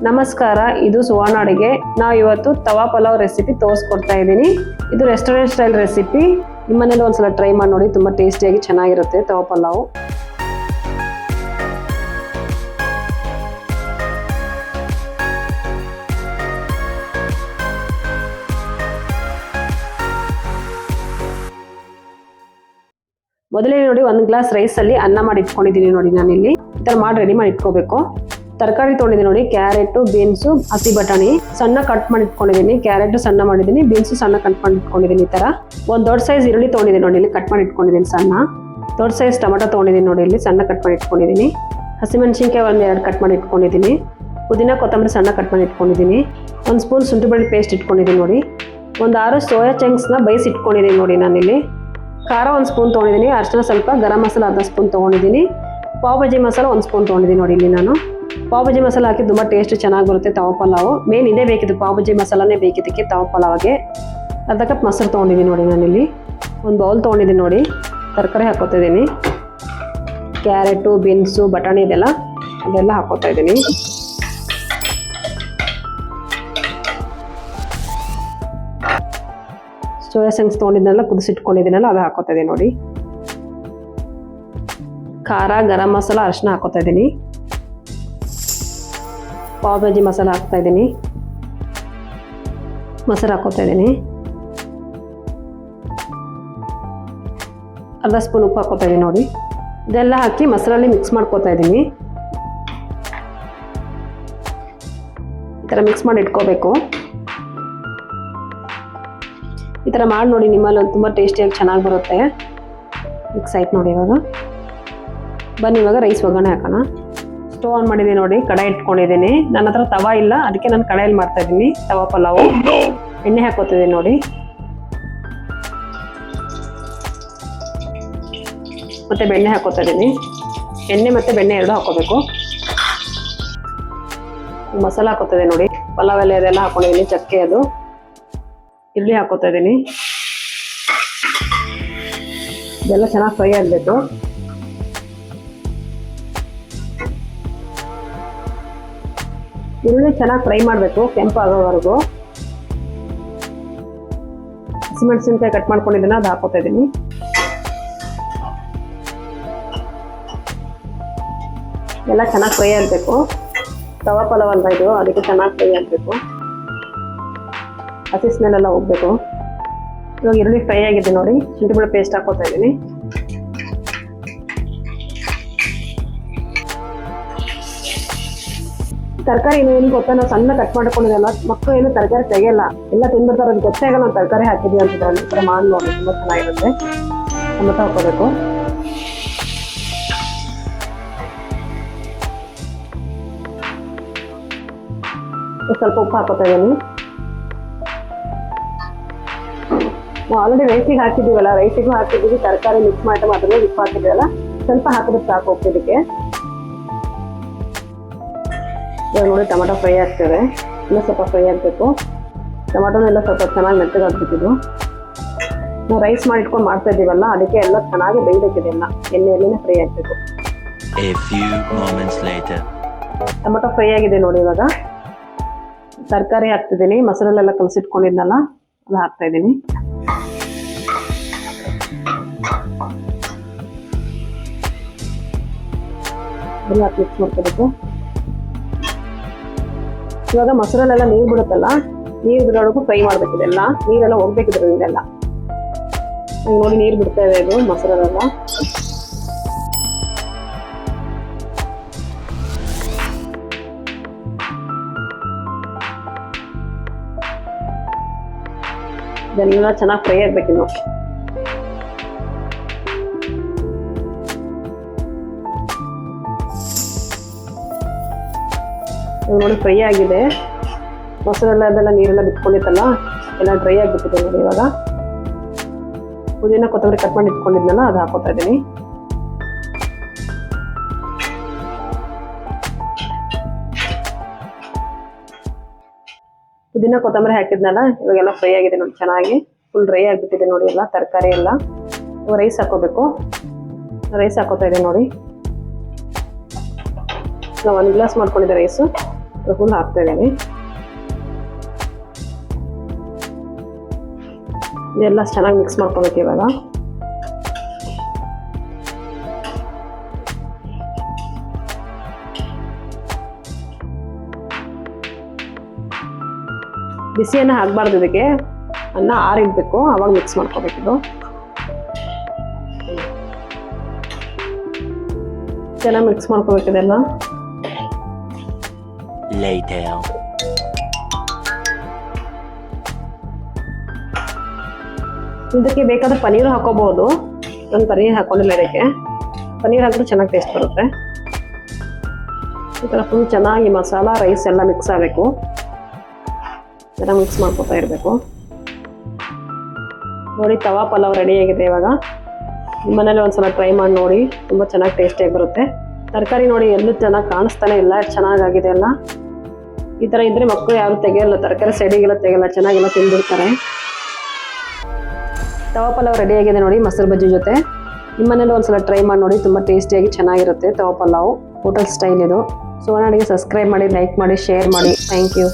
ನಮಸ್ಕಾರ, ಇದು ಸುವರ್ಣ ಅಡುಗೆ. ನಾವು ಇವತ್ತು ತವಾ ಪಲಾವ್ ರೆಸಿಪಿ ತೋರಿಸ್ಕೊಡ್ತಾ ಇದ್ದೀನಿ. ಇದು ರೆಸ್ಟೋರೆಂಟ್ ಸ್ಟೈಲ್ ರೆಸಿಪಿ. ನಿಮ್ಮನೇಲಿ ಒಂದ್ಸಲ ಟ್ರೈ ಮಾಡಿ ನೋಡಿ, ತುಂಬ ಟೇಸ್ಟಿಯಾಗಿ ಚೆನ್ನಾಗಿರುತ್ತೆ ತವಾ ಪಲಾವ್. ಮೊದಲೇ ನೋಡಿ 1 ಗ್ಲಾಸ್ ರೈಸಲ್ಲಿ ಅನ್ನ ಮಾಡಿ ಇಟ್ಕೊಂಡಿದ್ದೀನಿ ನೋಡಿ. ನಾನಿಲ್ಲಿ ಈ ಥರ ಮಾಡಿ ರೆಡಿ ಮಾಡಿ ಇಟ್ಕೋಬೇಕು. ತರಕಾರಿ ತೊಗೊಂಡಿದ್ದೀನಿ ನೋಡಿ, ಕ್ಯಾರೆಟು, ಬೀನ್ಸು, ಹಸಿ ಬಟಾಣಿ ಸಣ್ಣ ಕಟ್ ಮಾಡಿ ಇಟ್ಕೊಂಡಿದ್ದೀನಿ. ಕ್ಯಾರೆಟ್ ಸಣ್ಣ ಮಾಡಿದ್ದೀನಿ, ಬೀನ್ಸು ಸಣ್ಣ ಕಟ್ ಮಾಡಿ ಇಟ್ಕೊಂಡಿದ್ದೀನಿ. ಈ ಥರ ಒಂದು ದೊಡ್ಡ ಸೈಜ್ ಈರುಳ್ಳಿ ತೊಗೊಂಡಿದ್ದೀನಿ ನೋಡಿ, ಇಲ್ಲಿ ಕಟ್ ಮಾಡಿ ಇಟ್ಕೊಂಡಿದ್ದೀನಿ ಸಣ್ಣ. ದೊಡ್ಡ ಸೈಜ್ ಟೊಮೆಟೊ ತೊಗೊಂಡಿದ್ದೀನಿ ನೋಡಿ, ಇಲ್ಲಿ ಸಣ್ಣ ಕಟ್ ಮಾಡಿ ಇಟ್ಕೊಂಡಿದ್ದೀನಿ. ಹಸಿಮೆಣಸಿನ್ಕಾಯಿ 1-2 ಕಟ್ ಮಾಡಿ ಇಟ್ಕೊಂಡಿದ್ದೀನಿ. ಪುದೀನ ಕೊತ್ತಂಬರಿ ಸಣ್ಣ ಕಟ್ ಮಾಡಿ ಇಟ್ಕೊಂಡಿದ್ದೀನಿ. 1 ಸ್ಪೂನ್ ಶುಂಠಿ ಬೆಳ್ಳುಳ್ಳಿ ಪೇಸ್ಟ್ ಇಟ್ಕೊಂಡಿದ್ದೀನಿ ನೋಡಿ. 6 ಸೋಯಾ ಚಂಕ್ಸ್ನ ಬೇಯಿಸಿ ಇಟ್ಕೊಂಡಿದ್ದೀನಿ ನೋಡಿ. ನಾನಿಲ್ಲಿ ಖಾರ 1 ಸ್ಪೂನ್ ತೊಗೊಂಡಿದ್ದೀನಿ. ಅರಿಶಿನ ಸ್ವಲ್ಪ, ಗರಂ ಮಸಾಲ ಅರ್ಧ ಸ್ಪೂನ್ ತೊಗೊಂಡಿದ್ದೀನಿ. ಪಾವ್ ಭಾಜಿ ಮಸಾಲ 1 ಸ್ಪೂನ್ ತೊಗೊಂಡಿದ್ದೀನಿ ನೋಡಿ. ಇಲ್ಲಿ ನಾನು ಪಾವ್ ಭಾಜಿ ಮಸಾಲ ಹಾಕಿ ತುಂಬ ಟೇಸ್ಟ್ ಚೆನ್ನಾಗಿ ಬರುತ್ತೆ ತವಾ ಪಲಾವು. ಮೇನ್ ಇದೇ ಬೇಕಿತ್ತು, ಪಾವ್ ಭಾಜಿ ಮಸಾಲನೇ ಬೇಕಿದ್ದಕ್ಕೆ ತವಾ ಪಲಾವ್ಗೆ. ಅರ್ಧ ಕಪ್ ಮೊಸರು ತೊಗೊಂಡಿದ್ದೀನಿ ನೋಡಿ. ನಾನಿಲ್ಲಿ 1 ಬೌಲ್ ತೊಗೊಂಡಿದ್ದೀನಿ ನೋಡಿ. ತರಕಾರಿ ಹಾಕೋತಾ ಇದ್ದೀನಿ. ಕ್ಯಾರೆಟು, ಬೀನ್ಸು, ಬಟಾಣಿ ಅದೆಲ್ಲ ಹಾಕೋತಾ ಇದ್ದೀನಿ. ಸೋಯಾ ಚಂಕ್ಸ್ ತೊಗೊಂಡಿದ್ದೆಲ್ಲ ಕುದಿಸಿಟ್ಕೊಂಡಿದ್ದೀನಲ್ಲ ಅದು ಹಾಕೋತಾ ಇದ್ದೀನಿ ನೋಡಿ. ಖಾರ, ಗರಂ ಮಸಾಲ, ಅರಿಶಿನ ಹಾಕೋತಾ ಇದ್ದೀನಿ. ಪಾವ್ ಭಾಜಿ ಮಸಾಲ ಹಾಕ್ತಾ ಇದ್ದೀನಿ. ಮೊಸರು ಹಾಕೋತಾ ಇದ್ದೀನಿ. ಅರ್ಧ ಸ್ಪೂನ್ ಉಪ್ಪು ಹಾಕೋತಾ ಇದ್ದೀನಿ ನೋಡಿ. ಇದೆಲ್ಲ ಹಾಕಿ ಮೊಸರಲ್ಲಿ ಮಿಕ್ಸ್ ಮಾಡ್ಕೋತಾ ಇದ್ದೀನಿ. ಈ ಥರ ಮಿಕ್ಸ್ ಮಾಡಿ ಇಟ್ಕೋಬೇಕು. ಈ ಥರ ಮಾಡಿ ನೋಡಿ, ನಿಮ್ಮಲ್ಲಿ ತುಂಬ ಟೇಸ್ಟಿಯಾಗಿ ಚೆನ್ನಾಗಿ ಬರುತ್ತೆ. ಮಿಕ್ಸ್ ಆಯ್ತು ನೋಡಿ. ಬನ್ನಿ ಇವಾಗ ರೈಸ್ ಒಗ್ಗರಣೆ ಹಾಕೋಣ. ಸ್ಟವ್ ಆನ್ ಮಾಡಿದ್ದೀನಿ ನೋಡಿ, ಕಡಾಯಿ ಇಟ್ಕೊಂಡಿದ್ದೀನಿ. ನನ್ನ ಹತ್ರ ತವಾ ಇಲ್ಲ, ಅದಕ್ಕೆ ನಾನು ಕಡಾಯಲ್ಲಿ ಮಾಡ್ತಾ ಇದ್ದೀನಿ ತವಾ ಪಲಾವು. ಎಣ್ಣೆ ಹಾಕೋತಿದ್ದೀನಿ ನೋಡಿ. ಮತ್ತೆ ಬೆಣ್ಣೆ ಹಾಕೋತಾ ಇದ್ದೀನಿ. ಎಣ್ಣೆ ಮತ್ತು ಬೆಣ್ಣೆ ಎರಡು ಹಾಕೋಬೇಕು. ಮಸಾಲ ಹಾಕೋತಾ ಇದ್ದೀನಿ ನೋಡಿ. ಪಲಾವ್ ಎಲೆ ಅದೆಲ್ಲ ಹಾಕೊಂಡಿದ್ದೀನಿ, ಚಕ್ಕೆ ಅದು. ಈರುಳ್ಳಿ ಹಾಕೋತಾ ಇದ್ದೀನಿ. ಇದೆಲ್ಲ ಚೆನ್ನಾಗಿ ಫ್ರೈ ಆಗಬೇಕು. ಈರುಳ್ಳಿ ಚೆನ್ನಾಗಿ ಫ್ರೈ ಮಾಡಬೇಕು, ಕೆಂಪು ಆಗೋವರೆಗೂ. ಹಸಿಮೆಣಸಿನ್ಕಾಯಿ ಕಟ್ ಮಾಡ್ಕೊಂಡಿದ್ದೀನಿ, ಅದು ಹಾಕೋತಾ ಇದ್ದೀನಿ. ಎಲ್ಲ ಚೆನ್ನಾಗಿ ಫ್ರೈ ಆಗಬೇಕು. ತವಾ ಪಲಾವ್ ಅಲ್ವಾ ಇದು, ಅದಕ್ಕೆ ಚೆನ್ನಾಗಿ ಫ್ರೈ ಆಗಬೇಕು. ಹಸಿ ಸ್ಮೆಲ್ ಹೋಗ್ಬೇಕು. ಇವಾಗ ಈರುಳ್ಳಿ ಫ್ರೈ ಆಗಿದೆ ನೋಡಿ. ಶುಂಠಿ ಬೆಳ್ಳುಳ್ಳಿ ಪೇಸ್ಟ್ ಹಾಕೋತಾ ಇದ್ದೀನಿ. ತರಕಾರಿ ಏನು ಗೊತ್ತಾ, ನಾವು ಸಣ್ಣ ಕಟ್ ಮಾಡ್ಕೊಂಡಿದ್ದಲ್ಲ, ಮಕ್ಕಳು ಏನು ತರಕಾರಿ ತೆಗೆಯಲ್ಲ, ಎಲ್ಲ ತಿಂದ್ಬಿಡ್ತಾರೆ. ಅದು ಗೊತ್ತೇ ಆಗಲ್ಲ ನಾವು ತರಕಾರಿ ಹಾಕಿದ್ವಿ ಅಂತ. ಈ ಥರ ಮಾಡಿ ನೋಡಿ, ತುಂಬ ಚೆನ್ನಾಗಿರುತ್ತೆ. ಟೊಮೆಟೊ ಹಾಕೋಬೇಕು. ಸ್ವಲ್ಪ ಉಪ್ಪು ಹಾಕೋತಾ ಇದ್ದೀನಿ. ನಾವು ಆಲ್ರೆಡಿ ರೈಸಿಗೆ ಹಾಕಿದ್ದೀವಲ್ಲ, ರೈಸಿಗೂ ಹಾಕಿದ್ದೀವಿ, ತರಕಾರಿ ಮಿಕ್ಸ್ ಮಾಡಿ ಅದನ್ನು ಉಪ್ಪು ಹಾಕಿದ್ದೀವಲ್ಲ, ಸ್ವಲ್ಪ ಹಾಕಿದ್ರೆ ಸಾಕು ಉಪ್ಪಿದಕ್ಕೆ. ಇವಾಗ ನೋಡಿ ಟೊಮೆಟೊ ಫ್ರೈ ಆಗ್ತದೆ, ಇನ್ನೂ ಸ್ವಲ್ಪ ಫ್ರೈ ಆಗಬೇಕು. ಟೊಮೆಟೊನೆಲ್ಲ ಸ್ವಲ್ಪ ಚೆನ್ನಾಗಿ ಮೆತ್ತಗಾಗ್ಬಿಟ್ಟಿದ್ದು. ನಾವು ರೈಸ್ ಮಾಡಿ ಇಟ್ಕೊಂಡು ಮಾಡ್ತಾ ಇದ್ದೀವಲ್ಲ, ಅದಕ್ಕೆ ಎಲ್ಲ ಚೆನ್ನಾಗಿ ಬೇಯಬೇಕಿದೆ. ಎಲ್ಲ ಎಣ್ಣೆಯಲ್ಲಿನೇ ಫ್ರೈ ಆಗಬೇಕು. ಟೊಮೆಟೊ ಫ್ರೈ ಆಗಿದೆ ನೋಡಿ. ಇವಾಗ ತರಕಾರಿ ಹಾಕ್ತಿದ್ದೀನಿ. ಮೊಸರಲ್ಲೆಲ್ಲ ಕಲಸಿಟ್ಕೊಂಡಿದ್ನಲ್ಲ, ಅದು ಹಾಕ್ತಾ ಇದ್ದೀನಿ. ಎಲ್ಲ ಮಿಕ್ಸ್ ಮಾಡ್ಕೋಬೇಕು. ಇವಾಗ ಮೊಸರಲ್ಲೆಲ್ಲ ನೀರು ಬಿಡುತ್ತಲ್ಲ, ನೀರು ಬಿಡೋವರೆಗೂ ಫ್ರೈ ಮಾಡಬೇಕಿದೆಲ್ಲ. ನೀರೆಲ್ಲ ಹೋಗ್ಬೇಕಿದ್ರೆ ಇದೆಲ್ಲ ನೋಡಿ, ನೀರು ಬಿಡ್ತಾ ಇದೆ ಇದು ಮೊಸರಲ್ಲೆಲ್ಲ. ಇದೆಲ್ಲ ಚೆನ್ನಾಗಿ ಫ್ರೈ ಆಗ್ಬೇಕಿನ್ನು. ನೋಡಿ ಫ್ರೈ ಆಗಿದೆ. ಮೊಸರೆಲ್ಲ ಅದೆಲ್ಲ ನೀರೆಲ್ಲ ಬಿಟ್ಕೊಂಡಿತ್ತಲ್ಲ, ಎಲ್ಲ ಡ್ರೈ ಆಗಿಬಿಟ್ಟಿದೆ ನೋಡಿ. ಇವಾಗ ಪುದೀನ ಕೊತ್ತಂಬರಿ ಕಟ್ ಮಾಡಿ ಇಟ್ಕೊಂಡಿದ್ನಲ್ಲ, ಅದು ಹಾಕೋತಾ ಇದ್ದೀನಿ. ಪುದೀನ ಕೊತ್ತಂಬರಿ ಹಾಕಿದ್ನಲ್ಲ, ಇವಾಗೆಲ್ಲ ಫ್ರೈ ಆಗಿದೆ ನೋಡಿ, ಚೆನ್ನಾಗಿ ಫುಲ್ ಡ್ರೈ ಆಗಿಬಿಟ್ಟಿದೆ ನೋಡಿ ಎಲ್ಲ ತರಕಾರಿ ಎಲ್ಲ. ಇವಾಗ ರೈಸ್ ಹಾಕೋಬೇಕು. ರೈಸ್ ಹಾಕೋತಾ ಇದೆ ನೋಡಿ. ನಾವು 1 ಗ್ಲಾಸ್ ಮಾಡ್ಕೊಂಡಿದ್ದೆ ರೈಸು, ಫುಲ್ ಹಾಕ್ತಾ ಇದ್ದೀನಿ. ಇದೆಲ್ಲ ಚೆನ್ನಾಗಿ ಮಿಕ್ಸ್ ಮಾಡ್ಕೋಬೇಕು ಇವಾಗ. ಬಿಸಿಯನ್ನು ಹಾಕಬಾರ್ದು, ಇದಕ್ಕೆ ಅನ್ನ ಆರಿಡಬೇಕು, ಆವಾಗ ಮಿಕ್ಸ್ ಮಾಡ್ಕೋಬೇಕಿದು. ಚೆನ್ನಾಗಿ ಮಿಕ್ಸ್ ಮಾಡ್ಕೋಬೇಕಿದೆಲ್ಲ. ಇದಕ್ಕೆ ಬೇಕಾದ ಪನೀರು ಹಾಕೋಬಹುದು. ನಾನು ಪನೀರ್ ಹಾಕೊಂಡಿಲ್ಲ, ಇದಕ್ಕೆ ಪನೀರ್ ಹಾಕಿದ್ರೆ ಚೆನ್ನಾಗಿ ಟೇಸ್ಟ್ ಬರುತ್ತೆ. ಈ ಥರ ಫುಲ್ ಚೆನ್ನಾಗಿ ಮಸಾಲ ರೈಸ್ ಎಲ್ಲ ಮಿಕ್ಸ್ ಆಗಬೇಕು. ಚೆನ್ನಾಗಿ ಮಿಕ್ಸ್ ಮಾಡ್ಕೊತಾ ಇರಬೇಕು. ನೋಡಿ, ತವಾ ಪಲಾವ್ ರೆಡಿಯಾಗಿದೆ. ಇವಾಗ ನಿಮ್ಮನೇಲಿ ಒಂದ್ಸಲ ಟ್ರೈ ಮಾಡಿ ನೋಡಿ, ತುಂಬ ಚೆನ್ನಾಗಿ ಟೇಸ್ಟಿಯಾಗಿ ಬರುತ್ತೆ. ತರಕಾರಿ ನೋಡಿ ಎಲ್ಲೂ ಚೆನ್ನಾಗಿ ಕಾಣಿಸ್ತಾನೆ ಇಲ್ಲ, ಚೆನ್ನಾಗಾಗಿದೆ ಎಲ್ಲ. ಈ ಥರ ಇದ್ದರೆ ಮಕ್ಕಳು ಯಾರು ತೆಗೆಯಲ್ಲ, ತರಕಾರಿ ಸೈಡಿಗೆಲ್ಲ ತೆಗೆಯಲ್ಲ, ಚೆನ್ನಾಗೆಲ್ಲ ತಿಂದಿರ್ತಾರೆ. ತವಾ ಪಲಾವ್ ರೆಡಿಯಾಗಿದೆ ನೋಡಿ, ಮೊಸರು ಬಜ್ಜಿ ಜೊತೆ. ನಿಮ್ಮನೇಲಿ ಒಂದ್ಸಲ ಟ್ರೈ ಮಾಡಿ ನೋಡಿ, ತುಂಬ ಟೇಸ್ಟಿಯಾಗಿ ಚೆನ್ನಾಗಿರುತ್ತೆ ತವಾ ಪಲಾವ್, ಹೋಟೆಲ್ ಸ್ಟೈಲ್ ಇದು. ಸುವರ್ಣ ಅಡುಗೆ ಸಬ್ಸ್ಕ್ರೈಬ್ ಮಾಡಿ, ಲೈಕ್ ಮಾಡಿ, ಶೇರ್ ಮಾಡಿ. Thank you.